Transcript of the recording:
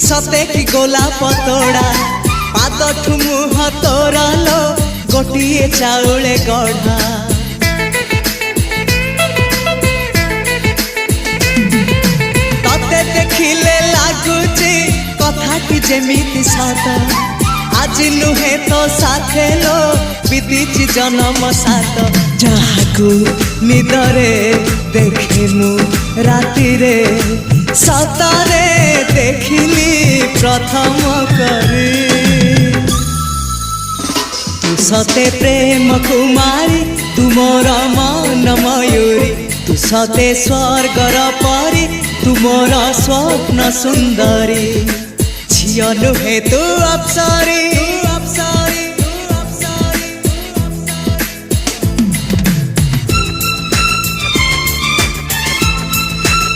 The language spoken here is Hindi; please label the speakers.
Speaker 1: सते कि गोलाप तोड़ा पाद मुह तोर लो गोटे चाउले गढ़ा तते देखिले लगुची कथाटी जेमिति सत आज नुहे तो साथे लो बीतीची जन्म सात जहाकू निदरे देखे मु राति रे सतरे देखिली प्रथम करी तू सते प्रेम कुमारी तू मोर मन मयूरी तू सते स्वर्गर परी तू मोर स्वप्न सुंदरी झियो नुहे तू अप्सरी।